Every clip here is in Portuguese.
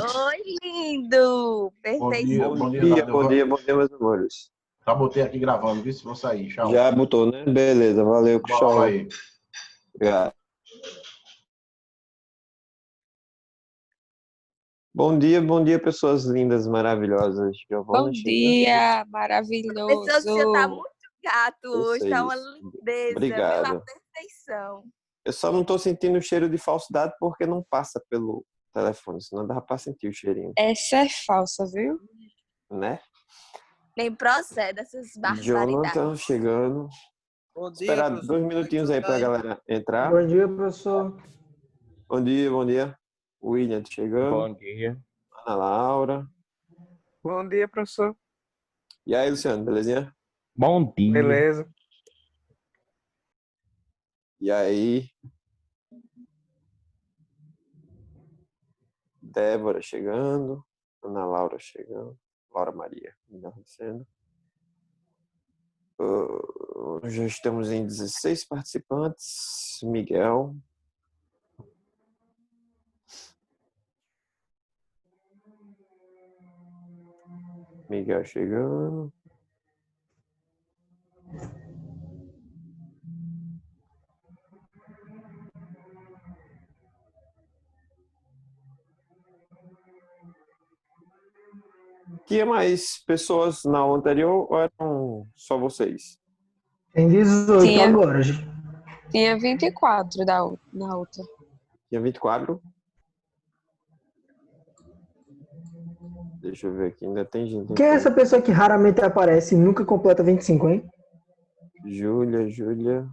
Oi, lindo! Bom dia, Perfeição. bom dia, Bom dia, meus amores. Já botei aqui gravando, viu? Se vou sair, tchau. Já botou, né? Beleza, valeu, Boa aula Cristiano. aí. Obrigado. Bom dia, pessoas lindas, maravilhosas. Bom Giovana chegando. dia, Professor, você tá maravilhoso. muito gato hoje, tá uma Vocês. lindeza, viu? A Obrigado. perfeição. Eu só não tô sentindo o cheiro de falsidade porque não passa pelo telefone, senão dava pra sentir o cheirinho, Essa é falsa, viu? né? Nem procede essas barbaridades. Jonathan chegando. Bom dia, Esperar professor. 2 minutinhos aí pra galera entrar. Bom dia, professor. Bom dia. William chegando. Bom dia. Ana Laura. Bom dia, professor. E aí, Luciano, belezinha? Bom dia. Beleza. E aí? Débora chegando. Ana Laura chegando. Laura Maria, melhor dizendo. Já estamos em 16 participantes. Miguel. Miguel chegando. Tinha mais pessoas na aula anterior ou eram só vocês? Tem 18 Tinha. agora. Tinha 24 na outra. Tinha 24? Deixa eu ver aqui, ainda tem gente. Quem é essa pessoa que raramente aparece e nunca completa 25, hein? Júlia.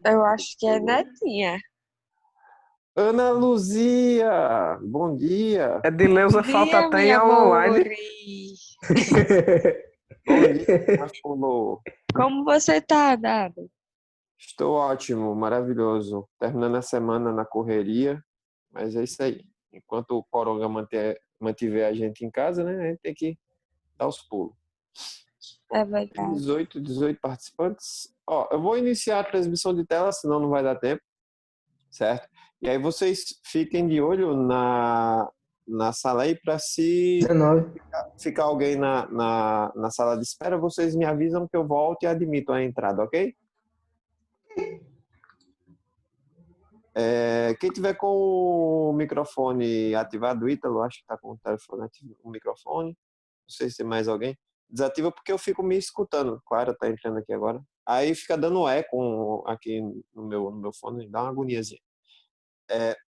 Eu acho que é Netinha. Ana Luzia, bom dia. Edileuza falta até em aula online. Bom dia, Marcolo. Como você tá, Dado? Estou ótimo, maravilhoso. Terminando a semana na correria, mas é isso aí. Enquanto o Coronga mantiver a gente em casa, né, a gente tem que dar os pulos. É verdade. 18 participantes. Ó, eu vou iniciar a transmissão de tela, senão não vai dar tempo, certo? E aí vocês fiquem de olho na sala aí para se 19. ficar alguém na sala de espera, vocês me avisam que eu volto e admito a entrada, ok? Quem tiver com o microfone ativado, o Ítalo, acho que está com o telefone ativo, o microfone. Não sei se tem mais alguém. Desativa porque eu fico me escutando. Clara está entrando aqui agora. Aí fica dando eco aqui no meu fone, dá uma agoniazinha.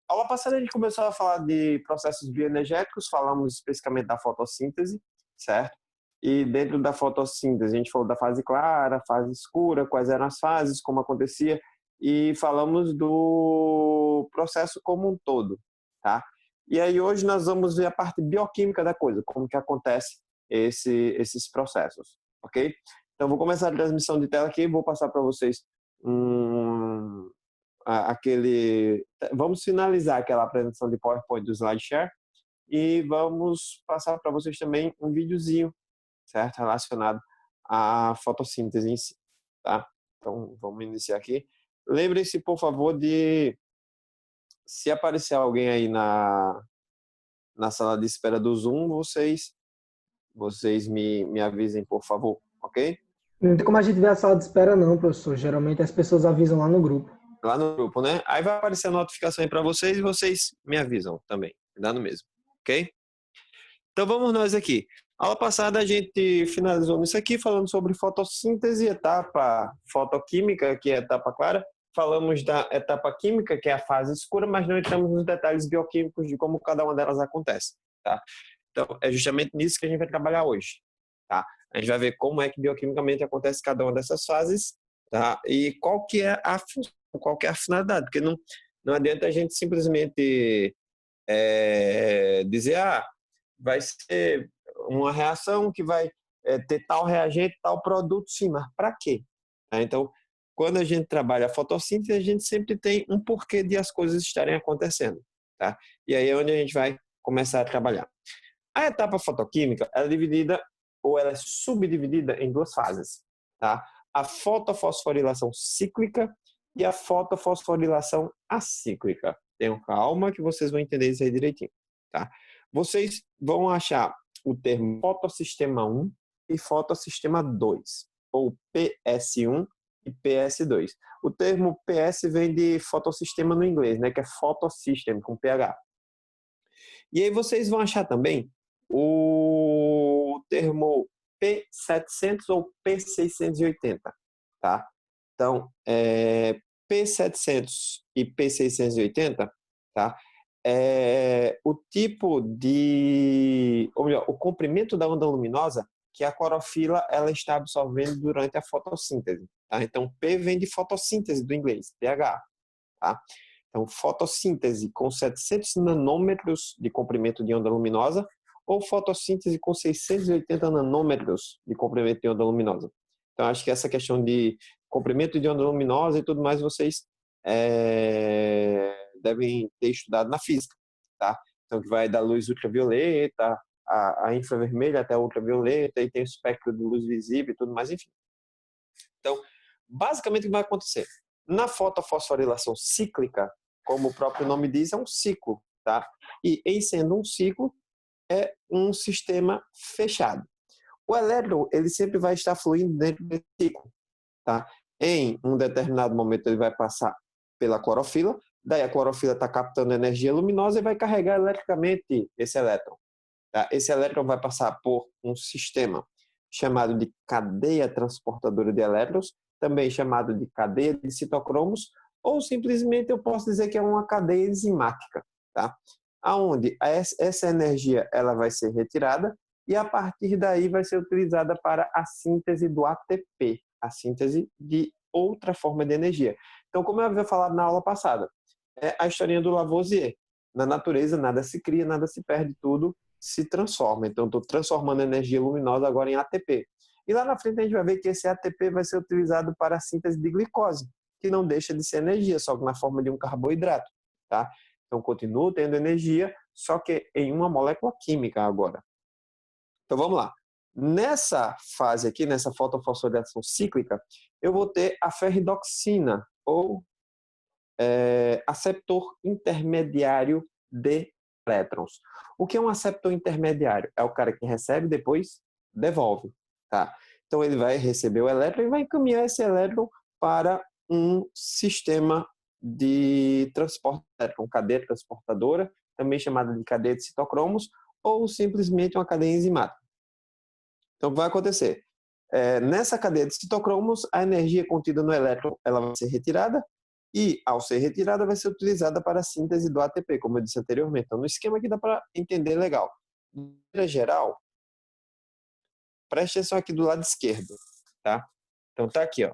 Aula passada a gente começou a falar de processos bioenergéticos, falamos especificamente da fotossíntese, certo? E dentro da fotossíntese a gente falou da fase clara, fase escura, quais eram as fases, como acontecia, e falamos do processo como um todo, tá? E aí hoje nós vamos ver a parte bioquímica da coisa, como que acontece esses processos, ok? Então vou começar a transmissão de tela aqui, vou passar para vocês vamos finalizar aquela apresentação de PowerPoint do SlideShare e vamos passar para vocês também um videozinho, certo? Relacionado à fotossíntese em si, tá? Então, vamos iniciar aqui. Lembrem-se, por favor, de se aparecer alguém aí na sala de espera do Zoom, vocês me avisem, por favor, ok? Não tem como a gente ver a sala de espera não, professor. Geralmente as pessoas avisam lá no grupo. Lá no grupo, né? Aí vai aparecer a notificação aí para vocês e vocês me avisam também, dá no mesmo, ok? Então vamos nós aqui. Aula passada a gente finalizou nisso aqui, falando sobre fotossíntese, etapa fotoquímica, que é a etapa clara. Falamos da etapa química, que é a fase escura, mas não entramos nos detalhes bioquímicos de como cada uma delas acontece, tá? Então é justamente nisso que a gente vai trabalhar hoje, tá? A gente vai ver como é que bioquimicamente acontece cada uma dessas fases, tá? E qual que é a função, qual que é a finalidade, porque não adianta a gente simplesmente dizer, vai ser uma reação que vai ter tal reagente, tal produto, sim, mas para quê? Então, quando a gente trabalha a fotossíntese, a gente sempre tem um porquê de as coisas estarem acontecendo, tá? E aí é onde a gente vai começar a trabalhar. A etapa fotoquímica, ela é subdividida em duas fases, tá? A fotofosforilação cíclica e a fotofosforilação acíclica. Tenham calma que vocês vão entender isso aí direitinho, tá? vocês vão achar o termo fotossistema 1 e fotossistema 2, ou PS1 e PS2. O termo PS vem de fotossistema no inglês, né, que é photosystem, com PH. E aí vocês vão achar também o termo P700 ou P680, tá? Então, P700 e P680, tá? O tipo de, ou melhor, o comprimento da onda luminosa que a clorofila ela está absorvendo durante a fotossíntese, tá? Então, P vem de fotossíntese do inglês, pH, tá? Então, fotossíntese com 700 nanômetros de comprimento de onda luminosa ou fotossíntese com 680 nanômetros de comprimento de onda luminosa. Então, acho que essa questão de comprimento de onda luminosa e tudo mais, vocês devem ter estudado na física, tá? Então, que vai da luz ultravioleta, a infravermelha até a ultravioleta, e tem o espectro de luz visível e tudo mais, enfim. Então, basicamente, o que vai acontecer? Na fotofosforilação cíclica, como o próprio nome diz, é um ciclo, tá? E em sendo um ciclo, é um sistema fechado. O elétron, ele sempre vai estar fluindo dentro desse ciclo, tá? Em um determinado momento, ele vai passar pela clorofila, daí a clorofila está captando energia luminosa e vai carregar eletricamente esse elétron. Tá? Esse elétron vai passar por um sistema chamado de cadeia transportadora de elétrons, também chamado de cadeia de citocromos, ou simplesmente eu posso dizer que é uma cadeia enzimática, tá? Aonde essa energia ela vai ser retirada e a partir daí vai ser utilizada para a síntese do ATP, a síntese de outra forma de energia. Então, como eu havia falado na aula passada, é a historinha do Lavoisier. Na natureza, nada se cria, nada se perde, tudo se transforma. Então, estou transformando a energia luminosa agora em ATP. E lá na frente a gente vai ver que esse ATP vai ser utilizado para a síntese de glicose, que não deixa de ser energia, só que na forma de um carboidrato, tá? Então, continuo tendo energia, só que em uma molécula química agora. Então, vamos lá. Nessa fase aqui, nessa fotofosforilação cíclica, eu vou ter a ferridoxina, ou aceptor intermediário de elétrons. O que é um aceptor intermediário? É o cara que recebe e depois devolve, tá? Então, ele vai receber o elétron e vai encaminhar esse elétron para um sistema de transporte elétron, cadeia transportadora, também chamada de cadeia de citocromos, ou simplesmente uma cadeia enzimática. Então, o que vai acontecer? Nessa cadeia de citocromos, a energia contida no elétron ela vai ser retirada e, ao ser retirada, vai ser utilizada para a síntese do ATP, como eu disse anteriormente. Então, no esquema aqui dá para entender legal. De maneira geral, preste atenção aqui do lado esquerdo, tá? Então, tá aqui, ó.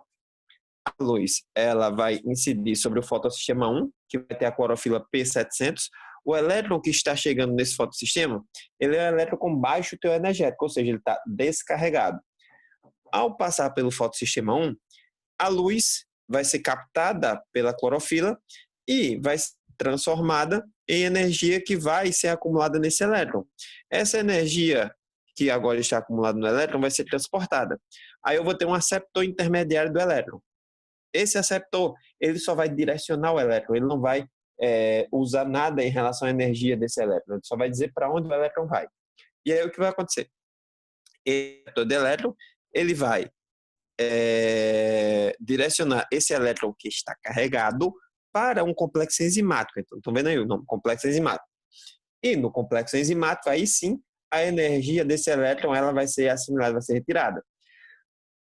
A luz ela vai incidir sobre o fotossistema 1, que vai ter a clorofila P700. O elétron que está chegando nesse fotossistema, ele é um elétron com baixo teor energético, ou seja, ele está descarregado. Ao passar pelo fotossistema 1, a luz vai ser captada pela clorofila e vai ser transformada em energia que vai ser acumulada nesse elétron. Essa energia que agora está acumulada no elétron vai ser transportada. Aí eu vou ter um aceptor intermediário do elétron. Esse aceptor, ele só vai direcionar o elétron, ele não vai usar nada em relação à energia desse elétron, ele só vai dizer para onde o elétron vai. E aí o que vai acontecer? Todo elétron, ele vai direcionar esse elétron que está carregado para um complexo enzimático. Então, estão vendo aí o nome, complexo enzimático. E no complexo enzimático, aí sim, a energia desse elétron ela vai ser assimilada, vai ser retirada.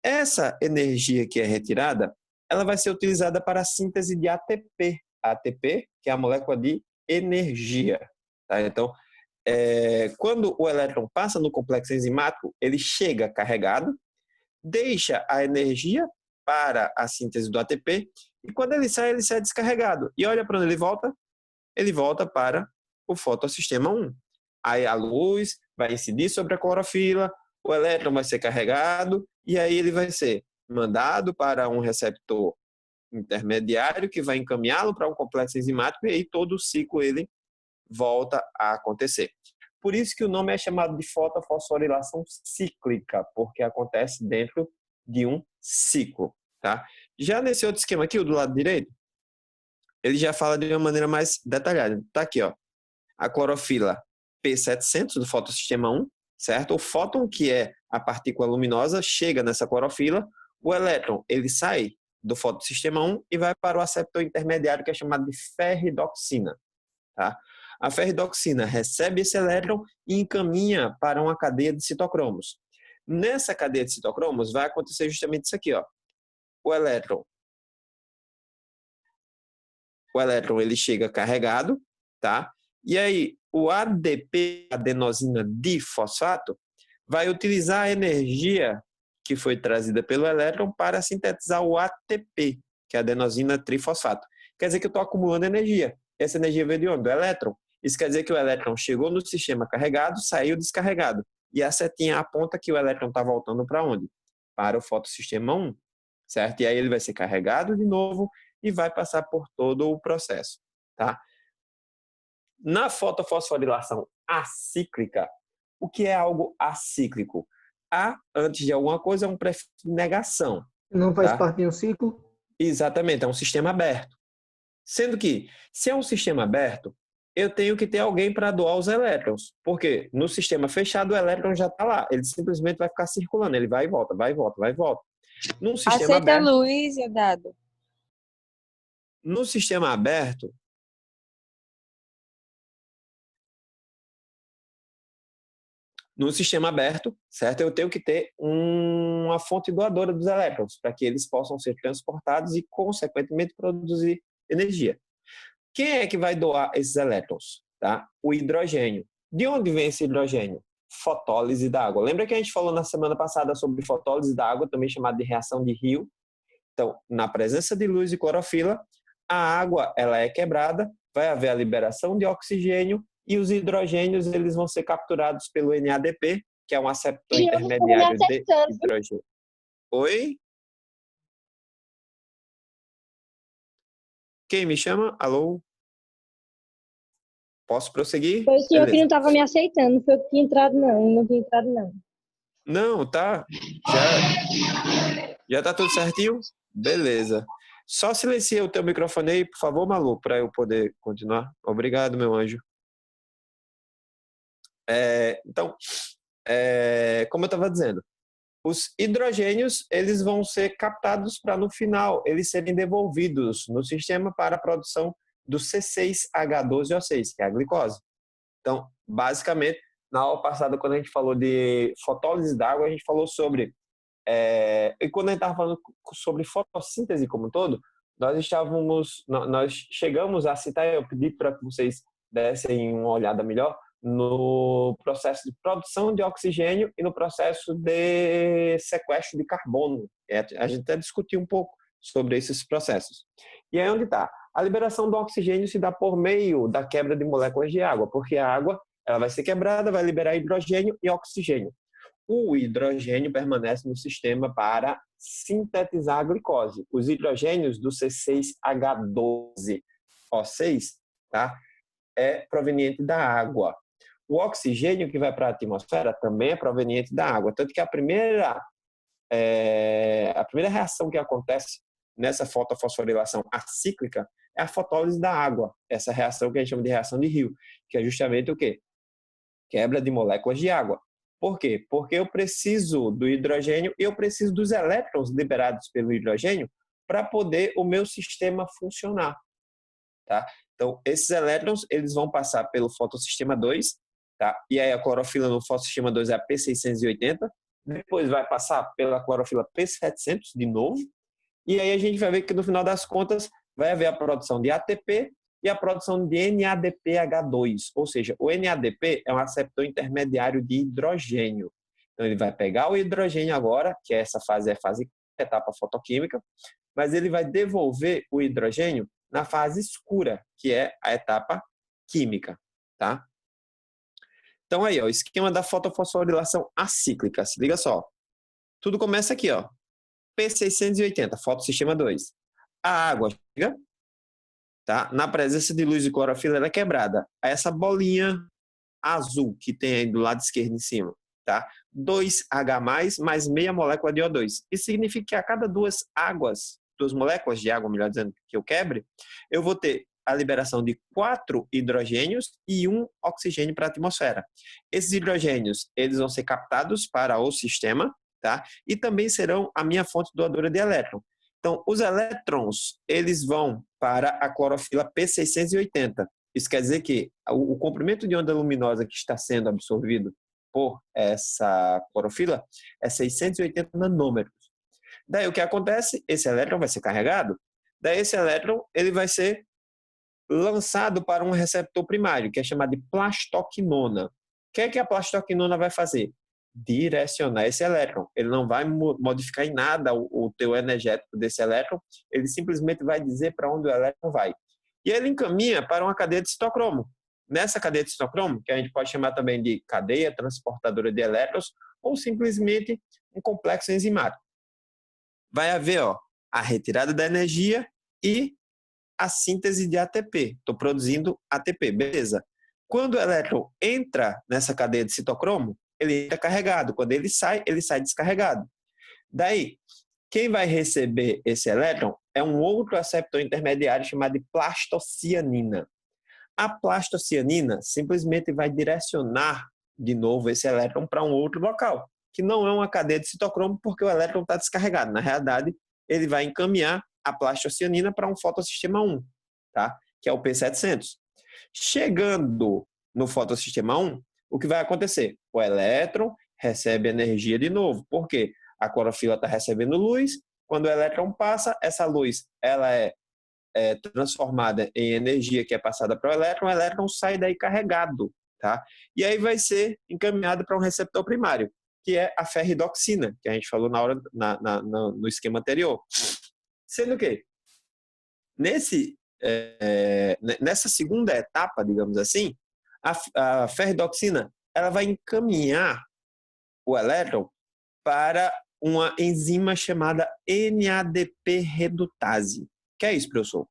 Essa energia que é retirada, ela vai ser utilizada para a síntese de ATP. ATP, que é a molécula de energia. Tá? Então, quando o elétron passa no complexo enzimático, ele chega carregado, deixa a energia para a síntese do ATP, e quando ele sai descarregado. E olha para onde ele volta? Ele volta para o fotossistema 1. Aí a luz vai incidir sobre a clorofila, o elétron vai ser carregado, e aí ele vai ser mandado para um receptor intermediário que vai encaminhá-lo para um complexo enzimático, e aí todo o ciclo ele volta a acontecer. Por isso que o nome é chamado de fotofosforilação cíclica, porque acontece dentro de um ciclo, tá? Já nesse outro esquema aqui, o do lado direito, ele já fala de uma maneira mais detalhada. Tá aqui, ó. A clorofila P700 do fotossistema 1, certo? O fóton, que é a partícula luminosa, chega nessa clorofila, o elétron ele sai do fotossistema 1 e vai para o aceptor intermediário, que é chamado de ferridoxina. Tá? A ferridoxina recebe esse elétron e encaminha para uma cadeia de citocromos. Nessa cadeia de citocromos vai acontecer justamente isso aqui, ó. O elétron ele chega carregado, tá? E aí o ADP, adenosina difosfato, vai utilizar a energia que foi trazida pelo elétron para sintetizar o ATP, que é a adenosina trifosfato. Quer dizer que eu estou acumulando energia. Essa energia veio de onde? Do elétron. Isso quer dizer que o elétron chegou no sistema carregado, saiu descarregado. E a setinha aponta que o elétron está voltando para onde? Para o fotossistema 1, certo? E aí ele vai ser carregado de novo e vai passar por todo o processo, tá? Na fotofosforilação acíclica, o que é algo acíclico? A, antes de alguma coisa, é um prefixo de negação. Não faz tá? parte de um ciclo? Exatamente, é um sistema aberto. Sendo que, se é um sistema aberto, eu tenho que ter alguém para doar os elétrons. Porque no sistema fechado, o elétron já está lá. Ele simplesmente vai ficar circulando. Ele vai e volta, vai e volta, vai e volta. Num sistema Aceita a aberto, luz, dado. no sistema aberto, certo? Eu tenho que ter uma fonte doadora dos elétrons para que eles possam ser transportados e, consequentemente, produzir energia. Quem é que vai doar esses elétrons? Tá? O hidrogênio. De onde vem esse hidrogênio? Fotólise da água. Lembra que a gente falou na semana passada sobre fotólise da água, também chamada de reação de Rio? Então, na presença de luz e clorofila, a água ela é quebrada, vai haver a liberação de oxigênio e os hidrogênios eles vão ser capturados pelo NADP, que é um aceptor intermediário de hidrogênio. Oi? Quem me chama? Alô? Posso prosseguir? Foi o senhor que Beleza. não estava me aceitando, não foi eu que tinha entrado, não. Não tinha entrado, não. Não, tá. Já tá tudo certinho? Beleza. Só silencia o teu microfone aí, por favor, Malu, para eu poder continuar. Obrigado, meu anjo. Então, como eu estava dizendo, os hidrogênios eles vão ser captados para, no final, eles serem devolvidos no sistema para a produção do C6H12O6, que é a glicose. Então, basicamente, na aula passada, quando a gente falou de fotólise da água, a gente falou sobre... e quando a gente estava falando sobre fotossíntese como um todo, nós chegamos a citar, eu pedi para que vocês dessem uma olhada melhor, no processo de produção de oxigênio e no processo de sequestro de carbono. A gente até discutiu um pouco sobre esses processos. E aí onde está? A liberação do oxigênio se dá por meio da quebra de moléculas de água, porque a água ela vai ser quebrada, vai liberar hidrogênio e oxigênio. O hidrogênio permanece no sistema para sintetizar a glicose. Os hidrogênios do C6H12O6, tá? É proveniente da água. O oxigênio que vai para a atmosfera também é proveniente da água. Tanto que a primeira reação que acontece nessa fotofosforilação acíclica é a fotólise da água. Essa reação que a gente chama de reação de Rio, que é justamente o quê? Quebra de moléculas de água. Por quê? Porque eu preciso do hidrogênio e eu preciso dos elétrons liberados pelo hidrogênio para poder o meu sistema funcionar. Tá? Então, esses elétrons eles vão passar pelo fotossistema 2, tá? E aí a clorofila no fotossistema 2 é a P680, depois vai passar pela clorofila P700 de novo, e aí a gente vai ver que no final das contas vai haver a produção de ATP e a produção de NADPH2, ou seja, o NADP é um aceptor intermediário de hidrogênio. Então ele vai pegar o hidrogênio agora, que essa fase é a fase etapa fotoquímica, mas ele vai devolver o hidrogênio na fase escura, que é a etapa química, tá? Então aí, ó, o esquema da fotofosforilação acíclica, se liga só. Tudo começa aqui, ó. P680, fotossistema 2. A água chega, tá? Na presença de luz e clorofila, ela é quebrada. Essa bolinha azul que tem aí do lado esquerdo em cima, tá? 2H+, mais meia molécula de O2. Isso significa que a cada duas moléculas de água, melhor dizendo, que eu quebre, eu vou ter a liberação de 4 hidrogênios e 1 oxigênio para a atmosfera. Esses hidrogênios, eles vão ser captados para o sistema, tá? E também serão a minha fonte doadora de elétron. Então, os elétrons, eles vão para a clorofila P680. Isso quer dizer que o comprimento de onda luminosa que está sendo absorvido por essa clorofila é 680 nanômetros. Daí o que acontece? Esse elétron vai ser carregado. Daí esse elétron ele vai ser lançado para um receptor primário, que é chamado de plastoquinona. O que é que a plastoquinona vai fazer? Direcionar esse elétron. Ele não vai modificar em nada o teu energético desse elétron, ele simplesmente vai dizer para onde o elétron vai. E ele encaminha para uma cadeia de citocromo. Nessa cadeia de citocromo, que a gente pode chamar também de cadeia transportadora de elétrons, ou simplesmente um complexo enzimático. Vai haver a retirada da energia e a síntese de ATP. Estou produzindo ATP, beleza. Quando o elétron entra nessa cadeia de citocromo, ele entra carregado. Quando ele sai descarregado. Daí, quem vai receber esse elétron é um outro receptor intermediário chamado de plastocianina. A plastocianina simplesmente vai direcionar de novo esse elétron para um outro local, que não é uma cadeia de citocromo porque o elétron está descarregado. Na realidade, ele vai encaminhar a plastocianina para um fotossistema 1, tá? Que é o P700. Chegando no fotossistema 1, o que vai acontecer? O elétron recebe energia de novo. Por quê? A clorofila está recebendo luz. Quando o elétron passa, essa luz ela é transformada em energia que é passada para o elétron sai daí carregado, tá? E aí vai ser encaminhado para um receptor primário, que é a ferridoxina, que a gente falou no esquema anterior. Sendo que, nessa segunda etapa, digamos assim, a ferridoxina ela vai encaminhar o elétron para uma enzima chamada NADP redutase. Que é isso, professor?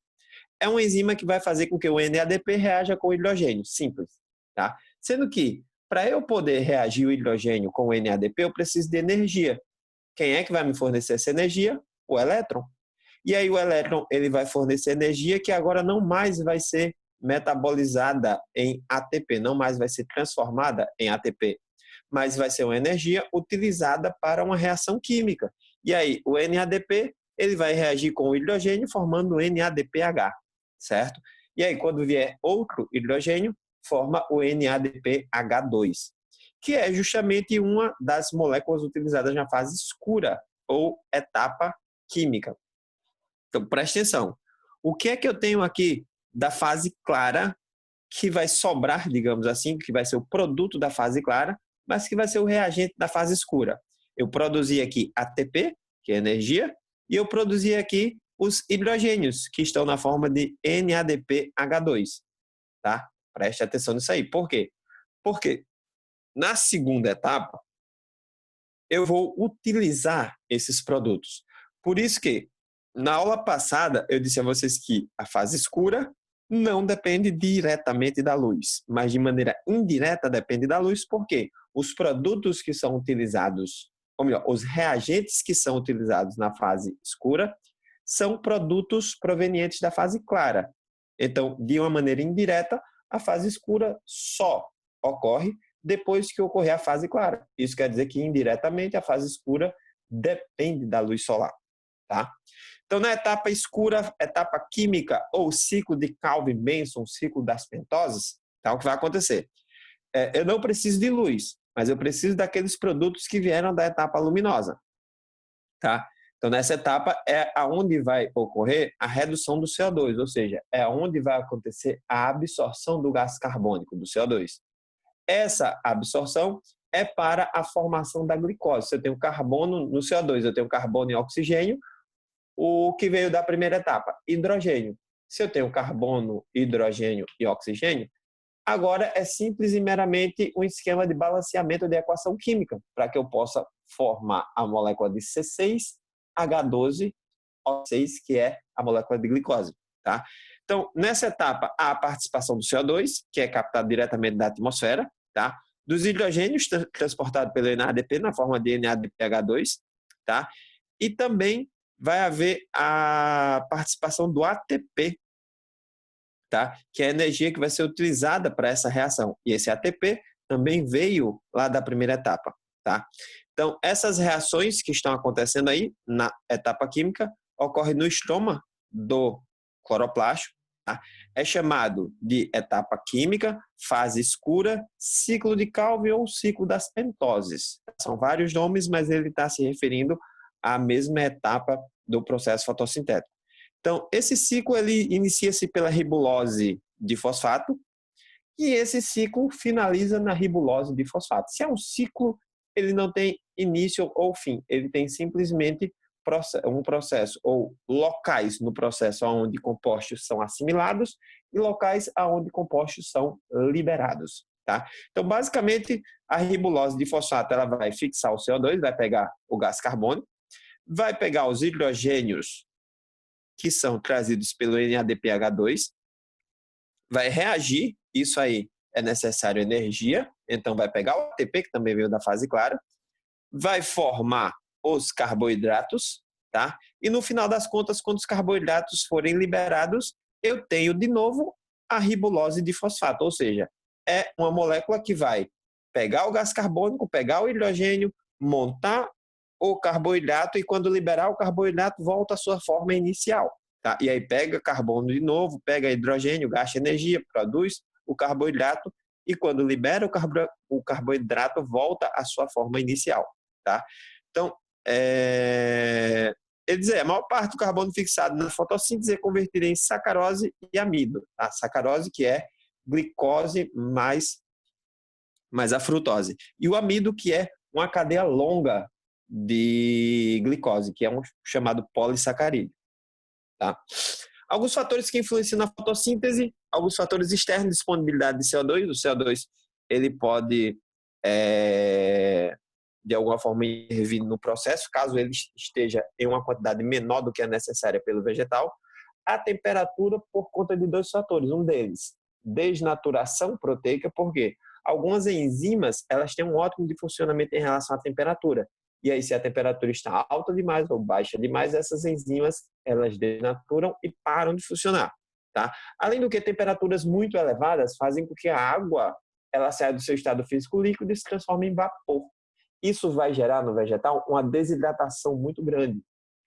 É uma enzima que vai fazer com que o NADP reaja com o hidrogênio, simples. Tá? Sendo que, para eu poder reagir o hidrogênio com o NADP, eu preciso de energia. Quem é que vai me fornecer essa energia? O elétron. E aí o elétron ele vai fornecer energia que agora não mais vai ser metabolizada em ATP, não mais vai ser transformada em ATP, mas vai ser uma energia utilizada para uma reação química. E aí o NADP ele vai reagir com o hidrogênio formando o NADPH, certo? E aí quando vier outro hidrogênio, forma o NADPH2, que é justamente uma das moléculas utilizadas na fase escura ou etapa química. Então preste atenção. O que é que eu tenho aqui da fase clara que vai sobrar, digamos assim, que vai ser o produto da fase clara, mas que vai ser o reagente da fase escura? Eu produzi aqui ATP, que é energia, e eu produzi aqui os hidrogênios, que estão na forma de NADPH2. Tá? Preste atenção nisso aí. Por quê? Porque na segunda etapa, eu vou utilizar esses produtos. Por isso que, na aula passada, eu disse a vocês que a fase escura não depende diretamente da luz, mas de maneira indireta depende da luz, porque os produtos que são utilizados, ou melhor, os reagentes que são utilizados na fase escura são produtos provenientes da fase clara. Então, de uma maneira indireta, a fase escura só ocorre depois que ocorrer a fase clara. Isso quer dizer que, indiretamente, a fase escura depende da luz solar. Tá? Então, na etapa escura, etapa química ou ciclo de Calvin-Benson, ciclo das pentoses, tá? O que vai acontecer? Eu não preciso de luz, mas eu preciso daqueles produtos que vieram da etapa luminosa. Tá? Então, nessa etapa é onde vai ocorrer a redução do CO2, ou seja, é onde vai acontecer a absorção do gás carbônico, do CO2. Essa absorção é para a formação da glicose. Se eu tenho carbono no CO2, eu tenho carbono e oxigênio, o que veio da primeira etapa? Hidrogênio. Se eu tenho carbono, hidrogênio e oxigênio, agora é simples e meramente um esquema de balanceamento de equação química, para que eu possa formar a molécula de C6H12O6, que é a molécula de glicose. Tá? Então, nessa etapa, há a participação do CO2, que é captado diretamente da atmosfera, tá? Dos hidrogênios transportados pelo NADP na forma de NADPH2, tá? E também vai haver a participação do ATP, tá? Que é a energia que vai ser utilizada para essa reação. E esse ATP também veio lá da primeira etapa, tá? Então, essas reações que estão acontecendo aí na etapa química ocorrem no estroma do cloroplasto, tá? É chamado de etapa química, fase escura, ciclo de Calvin ou ciclo das pentoses. São vários nomes, mas ele está se referindo à mesma etapa do processo fotossintético. Então, esse ciclo ele inicia-se pela ribulose de fosfato e esse ciclo finaliza na ribulose de fosfato. Se é um ciclo, ele não tem início ou fim, ele tem simplesmente um processo ou locais no processo onde compostos são assimilados e locais onde compostos são liberados, tá? Então, basicamente, a ribulose de fosfato ela vai fixar o CO2, vai pegar o gás carbônico, vai pegar os hidrogênios que são trazidos pelo NADPH2, vai reagir, isso aí é necessário energia, então vai pegar o ATP, que também veio da fase clara, vai formar os carboidratos, tá? E no final das contas, quando os carboidratos forem liberados, eu tenho de novo a ribulose de fosfato, ou seja, é uma molécula que vai pegar o gás carbônico, pegar o hidrogênio, montar o carboidrato e quando liberar o carboidrato volta à sua forma inicial, tá? E aí pega carbono de novo, pega hidrogênio, gasta energia, produz o carboidrato e quando libera o carboidrato volta à sua forma inicial, tá? Então, ele diz, a maior parte do carbono fixado na fotossíntese é convertido em sacarose e amido, tá? Sacarose que é glicose mais a frutose e o amido que é uma cadeia longa de glicose, que é um chamado polissacarídeo, tá? Alguns fatores que influenciam na fotossíntese, alguns fatores externos, disponibilidade de CO2. O CO2 ele pode, de alguma forma, intervir no processo, caso ele esteja em uma quantidade menor do que é necessária pelo vegetal. A temperatura por conta de dois fatores. Um deles, desnaturação proteica, porque algumas enzimas elas têm um ótimo de funcionamento em relação à temperatura. E aí, se a temperatura está alta demais ou baixa demais, essas enzimas elas desnaturam e param de funcionar, tá? Além do que, temperaturas muito elevadas fazem com que a água ela saia do seu estado físico líquido e se transforme em vapor. Isso vai gerar no vegetal uma desidratação muito grande,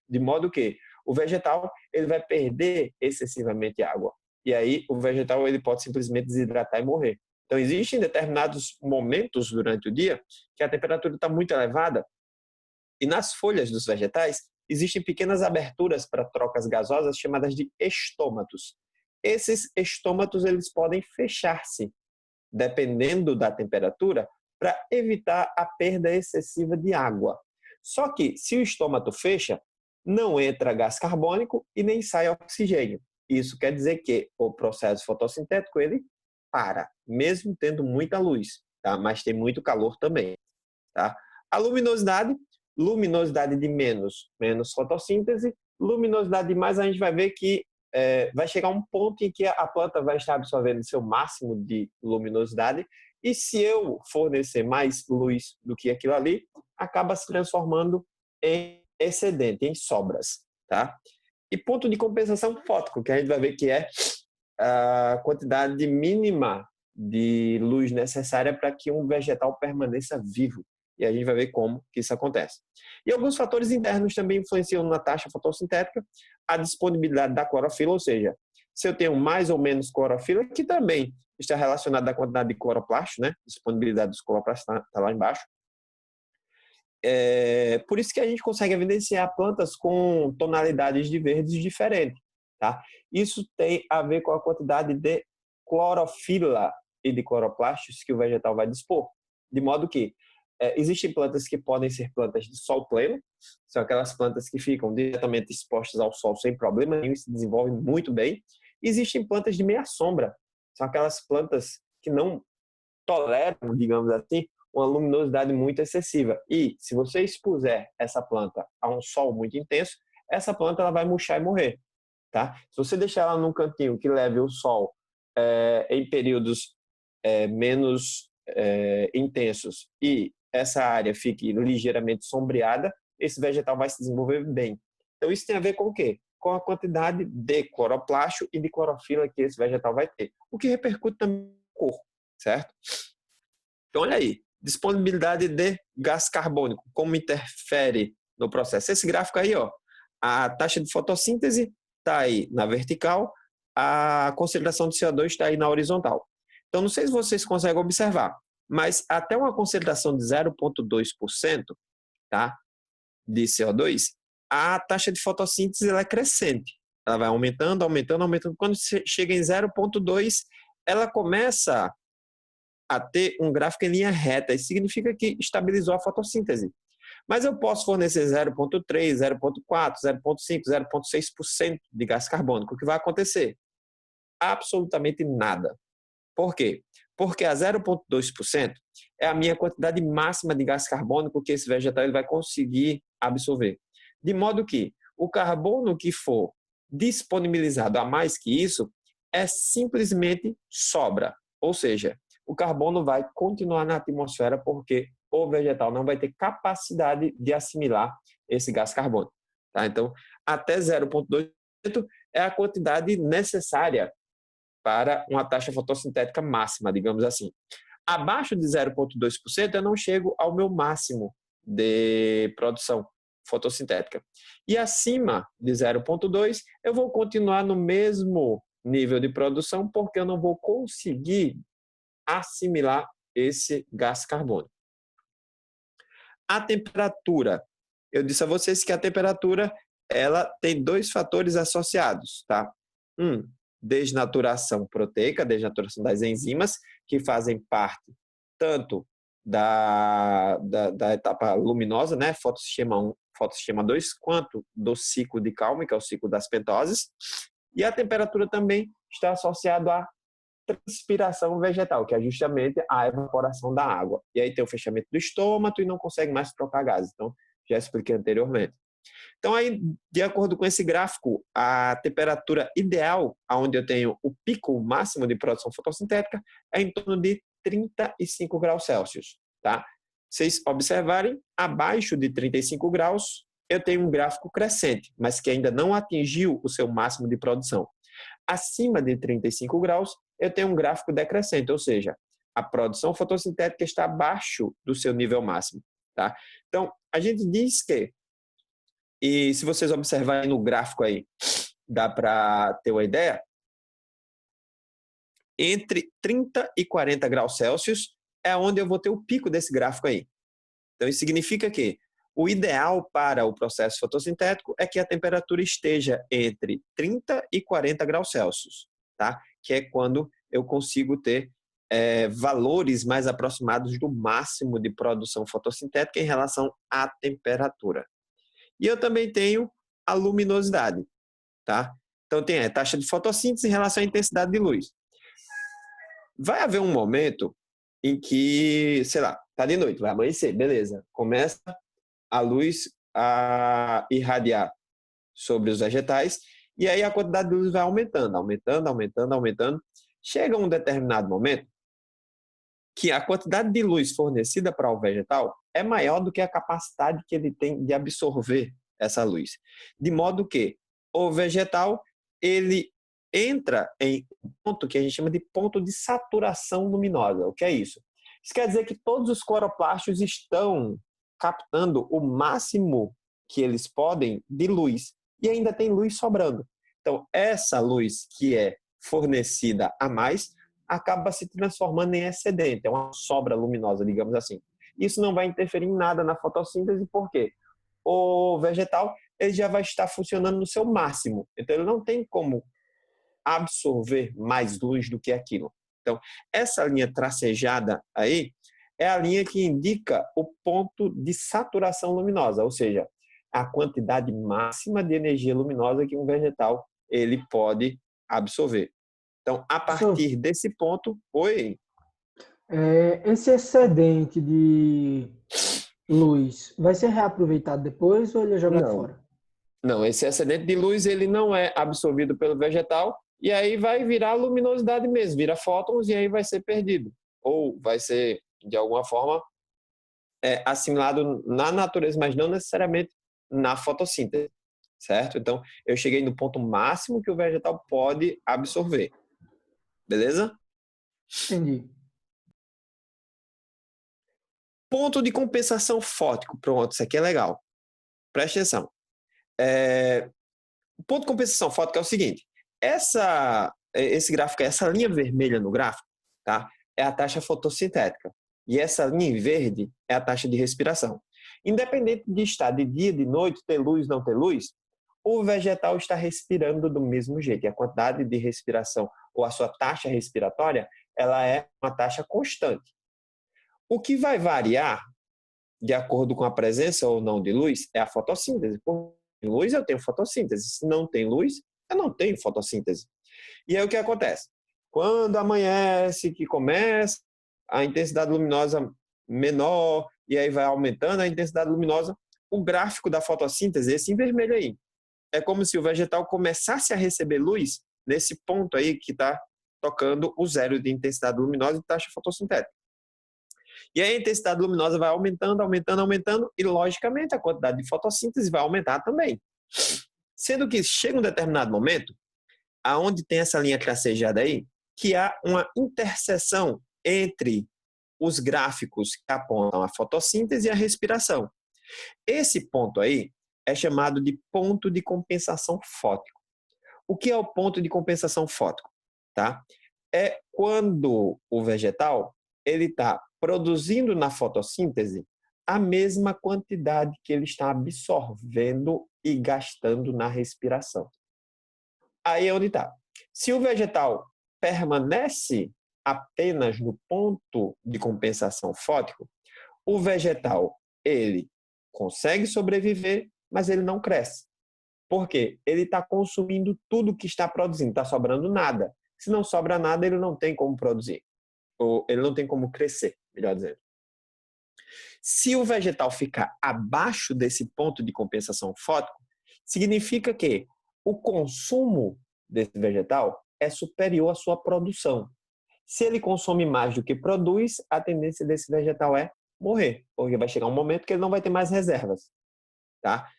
de modo que o vegetal ele vai perder excessivamente água. E aí, o vegetal ele pode simplesmente desidratar e morrer. Então, existem determinados momentos durante o dia que a temperatura está muito elevada e nas folhas dos vegetais existem pequenas aberturas para trocas gasosas chamadas de estômatos. Esses estômatos eles podem fechar-se, dependendo da temperatura, para evitar a perda excessiva de água. Só que, se o estômato fecha, não entra gás carbônico e nem sai oxigênio. Isso quer dizer que o processo fotossintético ele para, mesmo tendo muita luz, tá? Mas tem muito calor também, tá? A luminosidade de menos fotossíntese, luminosidade de mais, a gente vai ver que vai chegar um ponto em que a planta vai estar absorvendo seu máximo de luminosidade e se eu fornecer mais luz do que aquilo ali, acaba se transformando em excedente, em sobras, tá? E ponto de compensação fótico, que a gente vai ver que é a quantidade mínima de luz necessária para que um vegetal permaneça vivo. E a gente vai ver como que isso acontece. E alguns fatores internos também influenciam na taxa fotossintética, a disponibilidade da clorofila, ou seja, se eu tenho mais ou menos clorofila, que também está relacionado à quantidade de cloroplasto, né? Disponibilidade dos cloroplastos está lá embaixo. Por isso que a gente consegue evidenciar plantas com tonalidades de verdes diferentes, tá? Isso tem a ver com a quantidade de clorofila e de cloroplastos que o vegetal vai dispor, de modo que existem plantas que podem ser plantas de sol pleno, são aquelas plantas que ficam diretamente expostas ao sol sem problema nenhum e se desenvolvem muito bem. Existem plantas de meia sombra, são aquelas plantas que não toleram, digamos assim, uma luminosidade muito excessiva. E se você expuser essa planta a um sol muito intenso, essa planta ela vai murchar e morrer, tá? Se você deixar ela num cantinho que leve o sol em períodos menos intensos e essa área fique ligeiramente sombreada, esse vegetal vai se desenvolver bem. Então isso tem a ver com o quê? com a quantidade de cloroplasto e de clorofila que esse vegetal vai ter, o que repercute também na cor, certo? Então, olha aí, disponibilidade de gás carbônico, como interfere no processo. Esse gráfico aí, ó, a taxa de fotossíntese está aí na vertical, a concentração de CO2 está aí na horizontal. Então, não sei se vocês conseguem observar, mas até uma concentração de 0,2%, tá, de CO2, a taxa de fotossíntese ela é crescente. Ela vai aumentando, aumentando, aumentando. Quando chega em 0,2, ela começa a ter um gráfico em linha reta. Isso significa que estabilizou a fotossíntese. Mas eu posso fornecer 0,3, 0,4, 0,5, 0,6% de gás carbônico. O que vai acontecer? Absolutamente nada. Por quê? Porque a 0,2% é a minha quantidade máxima de gás carbônico que esse vegetal ele vai conseguir absorver. De modo que o carbono que for disponibilizado a mais que isso é simplesmente sobra. Ou seja, o carbono vai continuar na atmosfera porque o vegetal não vai ter capacidade de assimilar esse gás carbônico. Tá? Então, até 0,2% é a quantidade necessária para uma taxa fotossintética máxima, digamos assim. Abaixo de 0,2% eu não chego ao meu máximo de produção fotossintética. E acima de 0,2 eu vou continuar no mesmo nível de produção porque eu não vou conseguir assimilar esse gás carbônico. A temperatura. Eu disse a vocês que a temperatura ela tem dois fatores associados, tá? Desnaturação proteica, desnaturação das enzimas, que fazem parte tanto da etapa luminosa, né, fotossistema 1, fotossistema 2, quanto do ciclo de Kalman, que é o ciclo das pentoses. E a temperatura também está associada à transpiração vegetal, que é justamente a evaporação da água. E aí tem o fechamento do estômago e não consegue mais trocar gases. Então, já expliquei anteriormente. Então, aí, de acordo com esse gráfico, a temperatura ideal, onde eu tenho o pico máximo de produção fotossintética, é em torno de 35 graus Celsius. Tá? Vocês observarem, abaixo de 35 graus, eu tenho um gráfico crescente, mas que ainda não atingiu o seu máximo de produção. Acima de 35 graus, eu tenho um gráfico decrescente, ou seja, a produção fotossintética está abaixo do seu nível máximo. Tá? Então, a gente diz que, e se vocês observarem no gráfico aí, dá para ter uma ideia, entre 30 e 40 graus Celsius é onde eu vou ter o pico desse gráfico aí. Então, isso significa que o ideal para o processo fotossintético é que a temperatura esteja entre 30 e 40 graus Celsius, tá? Que é quando eu consigo ter valores mais aproximados do máximo de produção fotossintética em relação à temperatura. E eu também tenho a luminosidade, tá? Então, tem a taxa de fotossíntese em relação à intensidade de luz. Vai haver um momento em que, sei lá, tá de noite, vai amanhecer, beleza. Começa a luz a irradiar sobre os vegetais e aí a quantidade de luz vai aumentando, aumentando, aumentando, aumentando. Chega um determinado momento que a quantidade de luz fornecida para o vegetal é maior do que a capacidade que ele tem de absorver essa luz. De modo que o vegetal, ele entra em um ponto que a gente chama de ponto de saturação luminosa. O que é isso? Isso quer dizer que todos os cloroplastos estão captando o máximo que eles podem de luz e ainda tem luz sobrando. Então, essa luz que é fornecida a mais acaba se transformando em excedente, é uma sobra luminosa, digamos assim. Isso não vai interferir em nada na fotossíntese, por quê? O vegetal ele já vai estar funcionando no seu máximo, então ele não tem como absorver mais luz do que aquilo. Então, essa linha tracejada aí é a linha que indica o ponto de saturação luminosa, ou seja, a quantidade máxima de energia luminosa que um vegetal ele pode absorver. Então, a partir desse ponto, esse excedente de luz vai ser reaproveitado depois ou ele é jogado fora? Não, esse excedente de luz ele não é absorvido pelo vegetal e aí vai virar luminosidade mesmo, vira fótons e aí vai ser perdido. Ou vai ser, de alguma forma, assimilado na natureza, mas não necessariamente na fotossíntese. certo? Então, eu cheguei no ponto máximo que o vegetal pode absorver. Beleza? Entendi. Ponto de compensação fótico. Pronto, isso aqui é legal. Preste atenção. O ponto de compensação fótica é o seguinte: esse gráfico, essa linha vermelha no gráfico, tá? É a taxa fotossintética. E essa linha em verde é a taxa de respiração. Independente de estar de dia, de noite, ter luz, não ter luz, o vegetal está respirando do mesmo jeito. E a quantidade de respiração ou a sua taxa respiratória, ela é uma taxa constante. O que vai variar de acordo com a presença ou não de luz é a fotossíntese. Por luz eu tenho fotossíntese. Se não tem luz, eu não tenho fotossíntese. E aí o que acontece? Quando amanhece, que começa a intensidade luminosa menor, e aí vai aumentando a intensidade luminosa, o gráfico da fotossíntese, esse em vermelho aí, é como se o vegetal começasse a receber luz nesse ponto aí que está tocando o zero de intensidade luminosa e taxa fotossintética. E aí a intensidade luminosa vai aumentando, aumentando, aumentando, e logicamente a quantidade de fotossíntese vai aumentar também. Sendo que chega um determinado momento, aonde tem essa linha tracejada aí, que há uma interseção entre os gráficos que apontam a fotossíntese e a respiração. Esse ponto aí é chamado de ponto de compensação fótico. O que é o ponto de compensação fótico? Tá? É quando o vegetal ele está produzindo na fotossíntese a mesma quantidade que ele está absorvendo e gastando na respiração. Aí é onde está. Se o vegetal permanece apenas no ponto de compensação fótico, o vegetal ele consegue sobreviver, mas ele não cresce. Por quê? Ele está consumindo tudo que está produzindo, está sobrando nada. Se não sobra nada, ele não tem como produzir. Ou ele não tem como crescer, melhor dizendo. Se o vegetal ficar abaixo desse ponto de compensação fótico, significa que o consumo desse vegetal é superior à sua produção. Se ele consome mais do que produz, a tendência desse vegetal é morrer, porque vai chegar um momento que ele não vai ter mais reservas. Tá?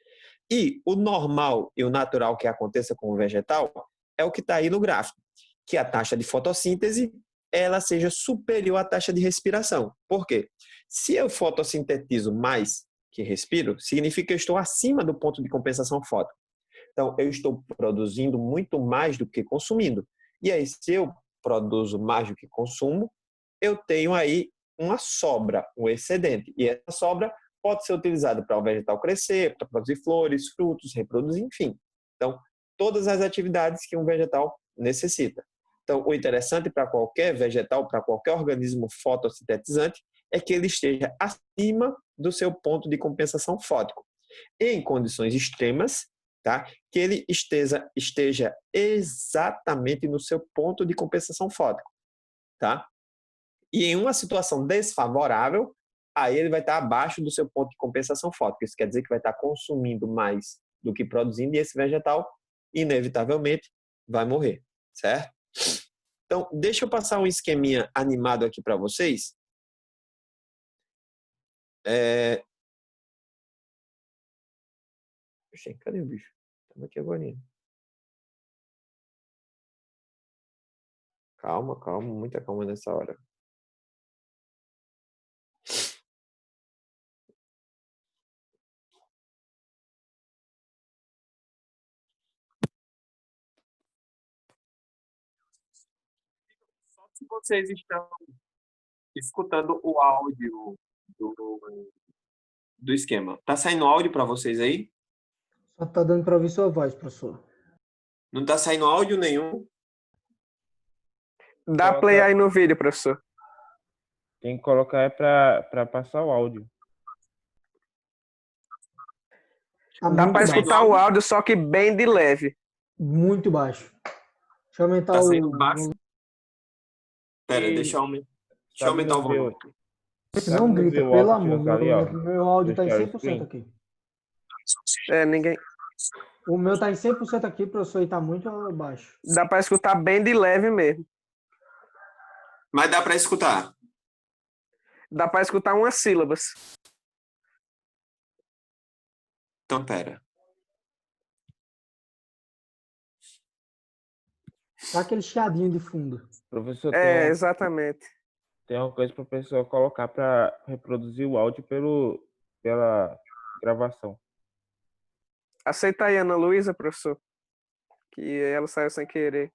E o normal e o natural que aconteça com o vegetal é o que está aí no gráfico, que a taxa de fotossíntese ela seja superior à taxa de respiração. Por quê? Se eu fotossintetizo mais que respiro, significa que eu estou acima do ponto de compensação fótica. Então, eu estou produzindo muito mais do que consumindo. E aí, se eu produzo mais do que consumo, eu tenho aí uma sobra, um excedente. E essa sobra pode ser utilizada para o vegetal crescer, para produzir flores, frutos, reproduzir, enfim. Então, todas as atividades que um vegetal necessita. Então, o interessante para qualquer vegetal, para qualquer organismo fotossintetizante, é que ele esteja acima do seu ponto de compensação fótico. Em condições extremas, tá? Que ele esteja exatamente no seu ponto de compensação fótico. Tá? E em uma situação desfavorável, aí ele vai estar abaixo do seu ponto de compensação fótica. Isso quer dizer que vai estar consumindo mais do que produzindo, e esse vegetal, inevitavelmente, vai morrer, certo? Então, deixa eu passar um esqueminha animado aqui para vocês. Poxa, cadê o bicho? Estamos aqui agora. Calma, calma, muita calma nessa hora. Se vocês estão escutando o áudio do esquema, tá saindo áudio para vocês aí? Só tá dando para ouvir sua voz, professor. Não tá saindo áudio nenhum? Dá play aí no vídeo, professor. Tem que colocar para passar o áudio. Tá Dá muito para baixo. escutar o áudio, só que bem de leve. Muito baixo. Deixa eu aumentar Tá o... saindo baixo? Pera, E- deixa eu aumentar o volume. Não Sabe grita, ver o pelo áudio amor. que ali, ó, Meu áudio tá em do share 100% screen? aqui. Ninguém. O meu tá em 100% aqui, professor, e tá muito baixo. Dá para escutar bem de leve mesmo. Mas dá para escutar. Dá para escutar umas sílabas. Então, pera. Só aquele chiadinho de fundo. Professor, Exatamente. tem uma coisa para a pessoa colocar para reproduzir o áudio pela gravação. Aceita aí, Ana Luísa, professor. Que ela saiu sem querer.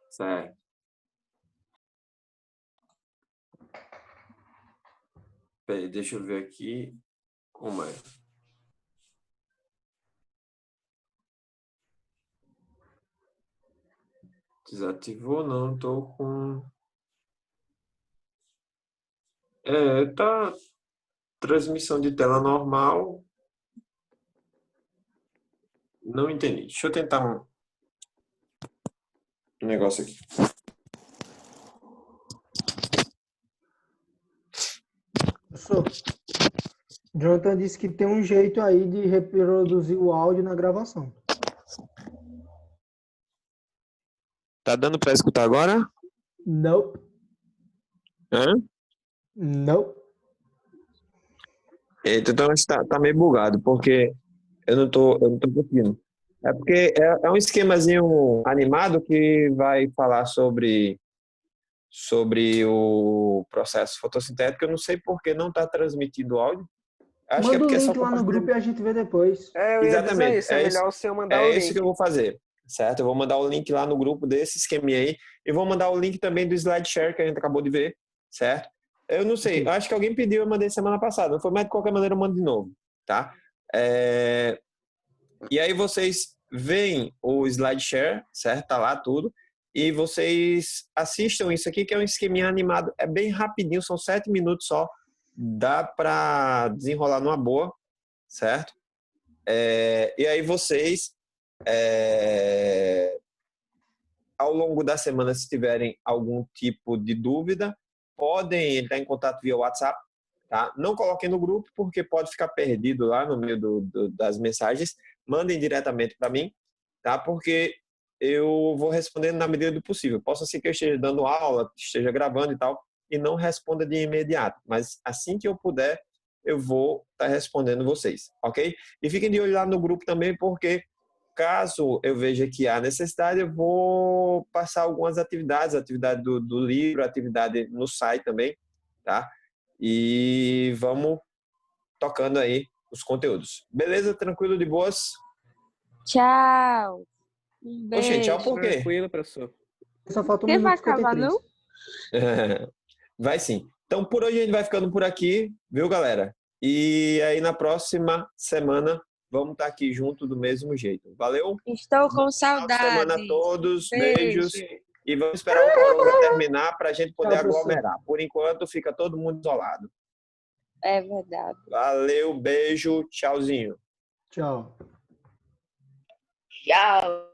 Certo. Peraí, deixa eu ver aqui como é. Desativou, não, tô com... tá transmissão de tela normal. Não entendi. Deixa eu tentar um negócio aqui. Professor, Jonathan disse que tem um jeito aí de reproduzir o áudio na gravação. Tá dando para escutar agora? Nope. Hã? Nope. Eita, então tá meio bugado, porque eu não tô conseguindo. É porque é um esquemazinho animado que vai falar sobre o processo fotossintético. Eu não sei por que não está transmitindo o áudio. Acho que é Manda o porque é só link lá no grupo e a gente vê depois. Eu ia dizer isso, é melhor o senhor mandar o É link. isso que eu vou fazer, certo? Eu vou mandar o link lá no grupo desse esqueminha aí e vou mandar o link também do SlideShare que a gente acabou de ver, certo? Eu não sei, acho que alguém pediu, eu mandei semana passada, não foi, mas de qualquer maneira eu mando de novo, tá? E aí vocês veem o SlideShare, certo? Tá lá tudo. E vocês assistam isso aqui, que é um esqueminha animado. É bem rapidinho, são 7 minutos só. Dá para desenrolar numa boa, certo? E aí vocês, ao longo da semana, se tiverem algum tipo de dúvida, podem entrar em contato via WhatsApp, tá? Não coloquem no grupo, porque pode ficar perdido lá no meio das mensagens. Mandem diretamente para mim, tá? Porque eu vou respondendo na medida do possível. Possa ser que eu esteja dando aula, esteja gravando e tal, e não responda de imediato. Mas assim que eu puder, eu vou estar respondendo vocês, ok? E fiquem de olho lá no grupo também, porque caso eu veja que há necessidade, eu vou passar algumas atividades, atividade do livro, atividade no site também, tá? E vamos tocando aí os conteúdos. Beleza? Tranquilo, de boas? Tchau. Um Oxê, tchau beijo. por quê? Tranquilo, professor. Só falta 1 Quem vai minuto e acabar, 53. não? Vai sim. Então, por hoje a gente vai ficando por aqui, viu, galera? E aí, na próxima semana, vamos estar aqui junto do mesmo jeito. Valeu? Estou com Final de semana saudade. a todos. Beijo. Beijos. E vamos esperar o corona terminar para a gente poder Tchau, professor. aglomerar. Por enquanto, fica todo mundo isolado. É verdade. Valeu, beijo, tchauzinho. Tchau. Tchau.